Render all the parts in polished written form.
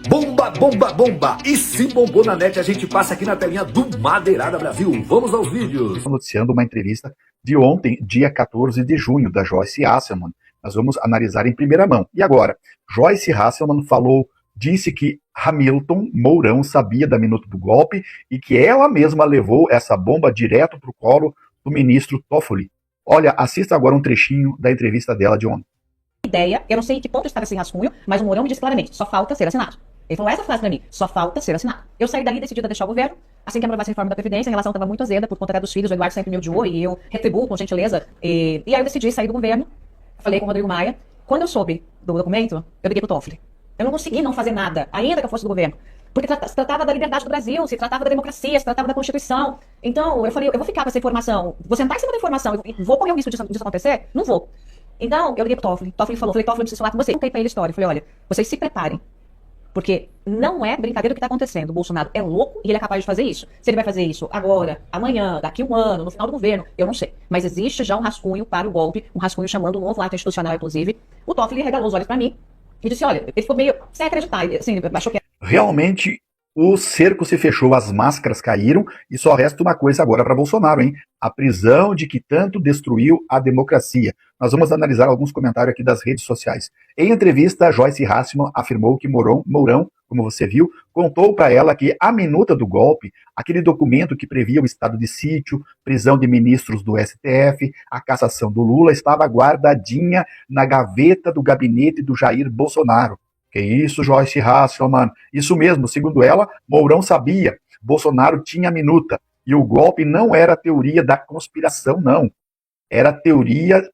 Bomba, bomba, bomba! E se bombou na net, a gente passa aqui na telinha do Madeirada Brasil. Vamos aos vídeos. Noticiando uma entrevista de ontem, dia 14 de junho, da Joyce Hasselman. Nós vamos analisar em primeira mão. E agora, Joyce Hasselman disse que Hamilton Mourão sabia da minuta do golpe e que ela mesma levou essa bomba direto para o colo do ministro Toffoli. Olha, assista agora um trechinho da entrevista dela de ontem. Ideia, eu não sei em que ponto estava esse rascunho, mas o Mourão me disse claramente, só falta ser assinado. Ele falou essa frase pra mim, só falta ser assinado. Eu saí dali decidida a deixar o governo, assim que aprovasse a reforma da Previdência, a relação estava muito azeda por conta dos filhos, o Eduardo sempre me odiou e eu retribuo com gentileza. E aí eu decidi sair do governo, falei com o Rodrigo Maia. Quando eu soube do documento, eu liguei pro Toffoli. Eu não consegui não fazer nada, ainda que eu fosse do governo. Porque se tratava da liberdade do Brasil, se tratava da democracia, se tratava da Constituição. Então, eu falei, eu vou ficar com essa informação, vou sentar em cima da informação e vou correr o risco disso acontecer? Não vou. Então, eu liguei pro Toffoli. Toffoli falou, Toffoli, eu preciso falar com você. Eu contei pra ele a história. Eu falei, olha, vocês se preparem. Porque não é brincadeira o que está acontecendo. O Bolsonaro é louco e ele é capaz de fazer isso. Se ele vai fazer isso agora, amanhã, daqui um ano, no final do governo, eu não sei. Mas existe já um rascunho para o golpe, um rascunho chamando um novo ato institucional, inclusive. O Toffoli regalou os olhos para mim e disse, olha, ele ficou meio sem acreditar. Assim, achou que... Realmente, o cerco se fechou, as máscaras caíram e só resta uma coisa agora para Bolsonaro, hein? A prisão de que tanto destruiu a democracia. Nós vamos analisar alguns comentários aqui das redes sociais. Em entrevista, Joyce Hasselman afirmou que Mourão, como você viu, contou para ela que a minuta do golpe, aquele documento que previa o estado de sítio, prisão de ministros do STF, a cassação do Lula, estava guardadinha na gaveta do gabinete do Jair Bolsonaro. Que isso, Joyce Hasselman? Isso mesmo, segundo ela, Mourão sabia, Bolsonaro tinha a minuta. E o golpe não era teoria da conspiração, não. Era teoria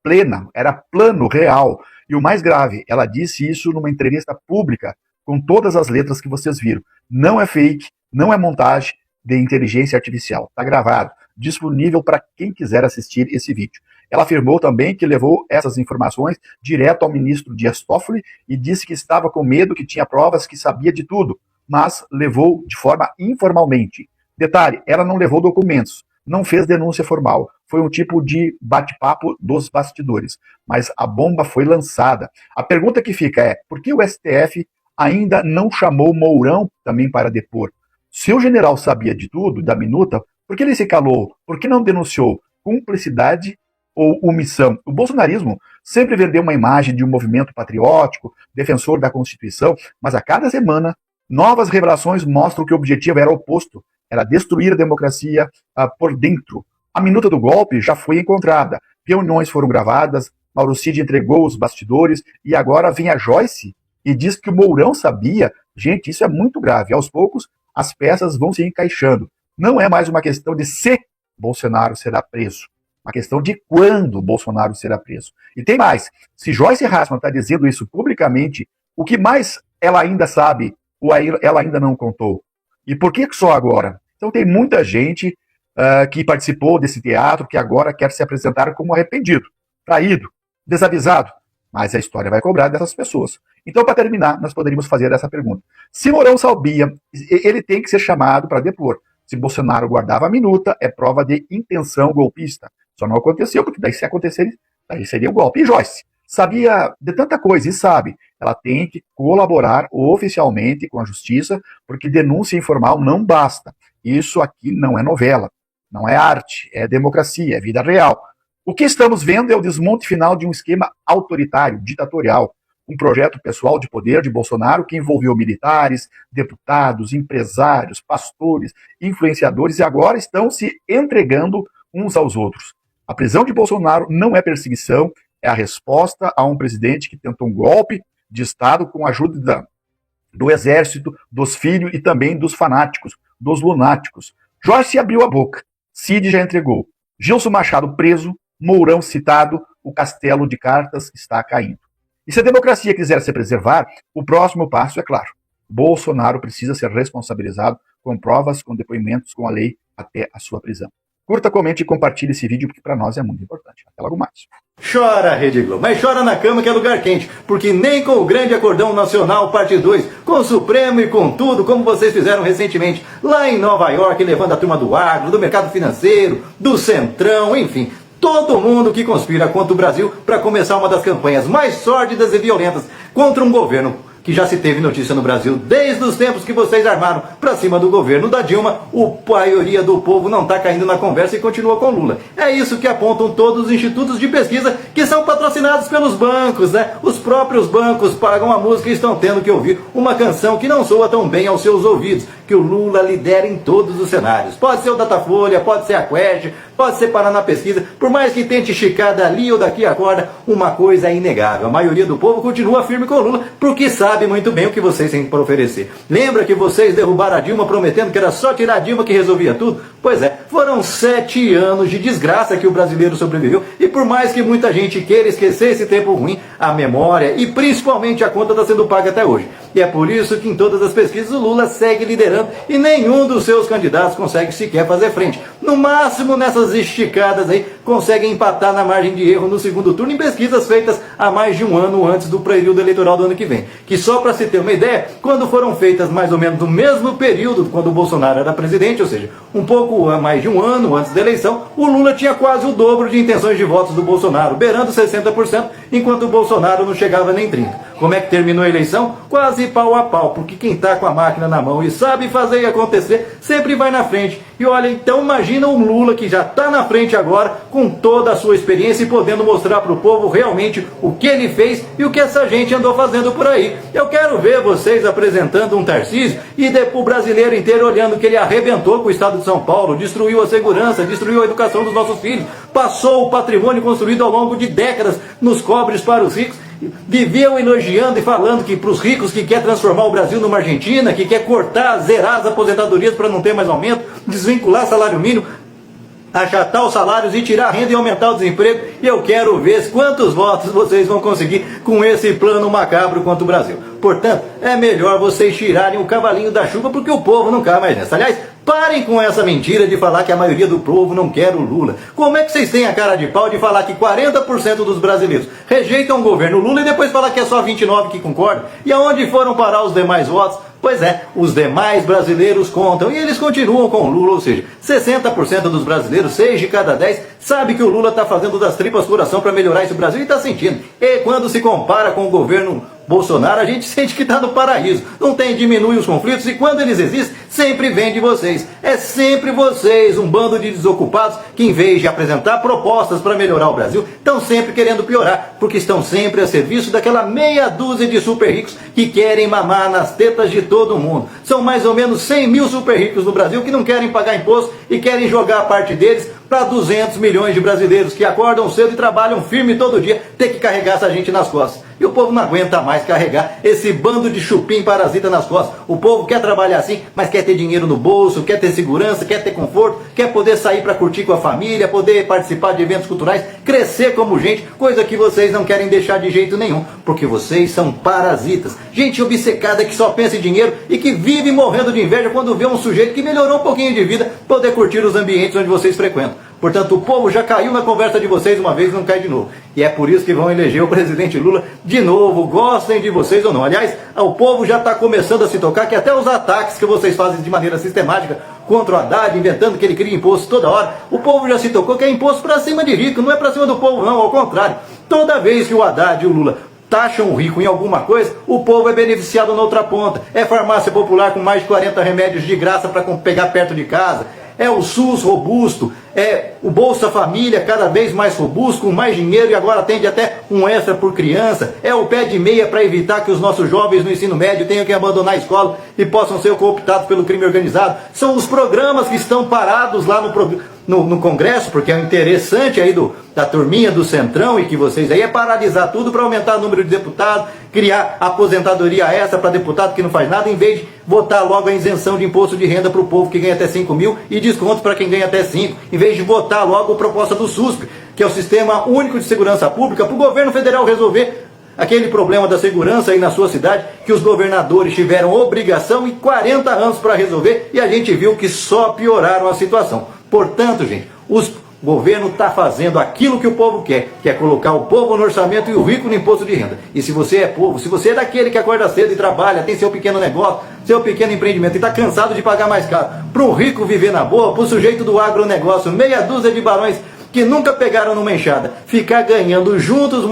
plena, era plano real. E o mais grave, ela disse isso numa entrevista pública, com todas as letras que vocês viram. Não é fake, não é montagem de inteligência artificial. Está gravado, disponível para quem quiser assistir esse vídeo. Ela afirmou também que levou essas informações direto ao ministro Dias Toffoli e disse que estava com medo, que tinha provas, que sabia de tudo, mas levou de forma informalmente. Detalhe, ela não levou documentos, não fez denúncia formal, foi um tipo de bate-papo dos bastidores, mas a bomba foi lançada. A pergunta que fica é, por que o STF ainda não chamou Mourão também para depor? Se o general sabia de tudo, da minuta, por que ele se calou? Por que não denunciou? Cumplicidade ou omissão? O bolsonarismo sempre vendeu uma imagem de um movimento patriótico, defensor da Constituição, mas a cada semana, novas revelações mostram que o objetivo era oposto, era destruir a democracia por dentro. A minuta do golpe já foi encontrada, reuniões foram gravadas, Mauro Cid entregou os bastidores e agora vem a Joyce e diz que o Mourão sabia. Gente, isso é muito grave. Aos poucos, as peças vão se encaixando. Não é mais uma questão de se Bolsonaro será preso, uma questão de quando Bolsonaro será preso. E tem mais, se Joyce Hasselman está dizendo isso publicamente, o que mais ela ainda sabe ou ela ainda não contou? E por que só agora? Então tem muita gente que participou desse teatro que agora quer se apresentar como arrependido, traído, desavisado. Mas a história vai cobrar dessas pessoas. Então, para terminar, nós poderíamos fazer essa pergunta. Se Mourão sabia, ele tem que ser chamado para depor. Se Bolsonaro guardava a minuta, é prova de intenção golpista. Só não aconteceu, porque daí se acontecer, daí seria o golpe. E Joyce sabia de tanta coisa e sabe, ela tem que colaborar oficialmente com a justiça, porque denúncia informal não basta. Isso aqui não é novela, não é arte, é democracia, é vida real. O que estamos vendo é o desmonte final de um esquema autoritário, ditatorial, um projeto pessoal de poder de Bolsonaro que envolveu militares, deputados, empresários, pastores, influenciadores e agora estão se entregando uns aos outros. A prisão de Bolsonaro não é perseguição, é a resposta a um presidente que tentou um golpe de Estado com a ajuda do exército, dos filhos e também dos fanáticos, dos lunáticos. Joyce abriu a boca, Cid já entregou, Gilson Machado preso, Mourão citado, o castelo de cartas está caindo. E se a democracia quiser se preservar, o próximo passo é claro. Bolsonaro precisa ser responsabilizado com provas, com depoimentos, com a lei, até a sua prisão. Curta, comente e compartilhe esse vídeo, porque para nós é muito importante. Até logo mais. Chora, Rede Globo, mas chora na cama que é lugar quente, porque nem com o Grande Acordão Nacional Parte 2, com o Supremo e com tudo, como vocês fizeram recentemente, lá em Nova York, levando a turma do agro, do mercado financeiro, do centrão, enfim, todo mundo que conspira contra o Brasil para começar uma das campanhas mais sórdidas e violentas contra um governo que já se teve notícia no Brasil desde os tempos que vocês armaram para cima do governo da Dilma, a maioria do povo não está caindo na conversa e continua com Lula. É isso que apontam todos os institutos de pesquisa que são patrocinados pelos bancos, né? Os próprios bancos pagam a música e estão tendo que ouvir uma canção que não soa tão bem aos seus ouvidos, que o Lula lidera em todos os cenários. Pode ser o Datafolha, pode ser a Quest, pode ser Paraná Pesquisa, por mais que tente esticar dali ou daqui a corda, uma coisa é inegável. A maioria do povo continua firme com o Lula, porque sabe muito bem o que vocês têm para oferecer. Lembra que vocês derrubaram a Dilma prometendo que era só tirar a Dilma que resolvia tudo? Pois é, foram 7 anos de desgraça que o brasileiro sobreviveu, e por mais que muita gente queira esquecer esse tempo ruim, a memória e principalmente a conta está sendo paga até hoje. E é por isso que em todas as pesquisas o Lula segue liderando e nenhum dos seus candidatos consegue sequer fazer frente. No máximo, nessas esticadas aí, conseguem empatar na margem de erro no segundo turno em pesquisas feitas há mais de um ano antes do período eleitoral do ano que vem. Que só para se ter uma ideia, quando foram feitas mais ou menos no mesmo período quando o Bolsonaro era presidente, ou seja, um pouco mais de um ano antes da eleição, o Lula tinha quase o dobro de intenções de votos do Bolsonaro, beirando 60%, enquanto o Bolsonaro não chegava nem 30%. Como é que terminou a eleição? Quase pau a pau, porque quem está com a máquina na mão e sabe fazer acontecer, sempre vai na frente. E olha, então imagina um Lula que já está na frente agora, com toda a sua experiência e podendo mostrar para o povo realmente o que ele fez e o que essa gente andou fazendo por aí. Eu quero ver vocês apresentando um Tarcísio e o brasileiro inteiro olhando que ele arrebentou com o estado de São Paulo, destruiu a segurança, destruiu a educação dos nossos filhos, passou o patrimônio construído ao longo de décadas nos cobres para os ricos, viviam elogiando e falando que para os ricos que quer transformar o Brasil numa Argentina, que quer cortar, zerar as aposentadorias para não ter mais aumento, desvincular salário mínimo, achatar os salários e tirar a renda e aumentar o desemprego. E eu quero ver quantos votos vocês vão conseguir com esse plano macabro contra o Brasil. Portanto, é melhor vocês tirarem o cavalinho da chuva, porque o povo não cai mais nessa. Aliás, parem com essa mentira de falar que a maioria do povo não quer o Lula. Como é que vocês têm a cara de pau de falar que 40% dos brasileiros rejeitam o governo Lula e depois falar que é só 29% que concordam? E aonde foram parar os demais votos? Pois é, os demais brasileiros contam e eles continuam com o Lula, ou seja, 60% dos brasileiros, 6 de cada 10, sabe que o Lula está fazendo das tripas coração para melhorar esse Brasil e está sentindo. E quando se compara com o governo Bolsonaro, a gente sente que está no paraíso. Não tem, diminui os conflitos e quando eles existem, sempre vem de vocês. É sempre vocês, um bando de desocupados que em vez de apresentar propostas para melhorar o Brasil, estão sempre querendo piorar, porque estão sempre a serviço daquela meia dúzia de super ricos que querem mamar nas tetas de todo mundo. São mais ou menos 100 mil super ricos no Brasil que não querem pagar imposto e querem jogar a parte deles para 200 milhões de brasileiros que acordam cedo e trabalham firme todo dia, ter que carregar essa gente nas costas. E o povo não aguenta mais carregar esse bando de chupim parasita nas costas. O povo quer trabalhar assim, mas quer ter dinheiro no bolso, quer ter segurança, quer ter conforto, quer poder sair para curtir com a família, poder participar de eventos culturais, crescer como gente, coisa que vocês não querem deixar de jeito nenhum, porque vocês são parasitas. Gente obcecada que só pensa em dinheiro e que vive morrendo de inveja quando vê um sujeito que melhorou um pouquinho de vida poder curtir os ambientes onde vocês frequentam. Portanto, o povo já caiu na conversa de vocês uma vez e não cai de novo. E é por isso que vão eleger o presidente Lula de novo, gostem de vocês ou não. Aliás, o povo já está começando a se tocar que até os ataques que vocês fazem de maneira sistemática contra o Haddad, inventando que ele cria imposto toda hora, o povo já se tocou que é imposto para cima de rico, não é para cima do povo não, ao contrário. Toda vez que o Haddad e o Lula taxam o rico em alguma coisa, o povo é beneficiado na outra ponta. É farmácia popular com mais de 40 remédios de graça para pegar perto de casa. É o SUS robusto, é o Bolsa Família cada vez mais robusto, com mais dinheiro e agora atende até um extra por criança. É o pé de meia para evitar que os nossos jovens no ensino médio tenham que abandonar a escola e possam ser cooptados pelo crime organizado. São os programas que estão parados lá no Congresso, porque é interessante aí da turminha do Centrão e que vocês aí é paralisar tudo para aumentar o número de deputados, criar aposentadoria extra para deputado que não faz nada, em vez de votar logo a isenção de imposto de renda para o povo que ganha até 5 mil e desconto para quem ganha até 5, em vez de votar logo a proposta do SUSP, que é o Sistema Único de Segurança Pública, para o governo federal resolver aquele problema da segurança aí na sua cidade, que os governadores tiveram obrigação e 40 anos para resolver, e a gente viu que só pioraram a situação. Portanto, gente, o governo está fazendo aquilo que o povo quer, que é colocar o povo no orçamento e o rico no imposto de renda. E se você é povo, se você é daquele que acorda cedo e trabalha, tem seu pequeno negócio, seu pequeno empreendimento e está cansado de pagar mais caro, para um rico viver na boa, para o sujeito do agronegócio, meia dúzia de barões que nunca pegaram numa enxada, ficar ganhando juntos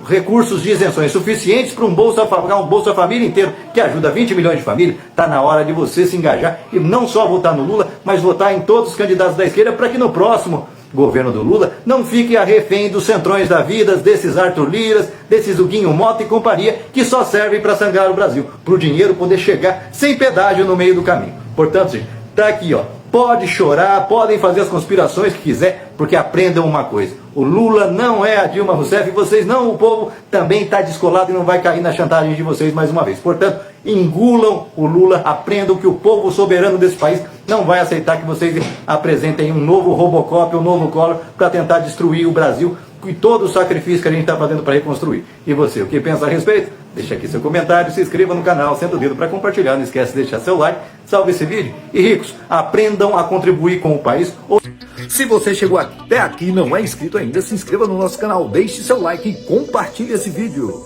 recursos de isenções suficientes para um Bolsa Família inteiro, que ajuda 20 milhões de famílias, está na hora de você se engajar e não só votar no Lula, mas votar em todos os candidatos da esquerda para que no próximo governo do Lula não fique a refém dos centrões da vida, desses Arthur Liras, desses Huguinho Mota e companhia, que só servem para sangrar o Brasil, para o dinheiro poder chegar sem pedágio no meio do caminho. Portanto, gente, tá aqui, ó. Pode chorar, podem fazer as conspirações que quiser, porque aprendam uma coisa: o Lula não é a Dilma Rousseff, e vocês não, o povo também está descolado e não vai cair na chantagem de vocês mais uma vez. Portanto, engulam o Lula, aprendam que o povo soberano desse país não vai aceitar que vocês apresentem um novo Robocop, um novo Collor, para tentar destruir o Brasil e todo o sacrifício que a gente está fazendo para reconstruir. E você, o que pensa a respeito? Deixa aqui seu comentário, se inscreva no canal, senta o dedo para compartilhar, não esquece de deixar seu like, salve esse vídeo. E ricos, aprendam a contribuir com o país. Se você chegou até aqui e não é inscrito ainda, se inscreva no nosso canal, deixe seu like e compartilhe esse vídeo.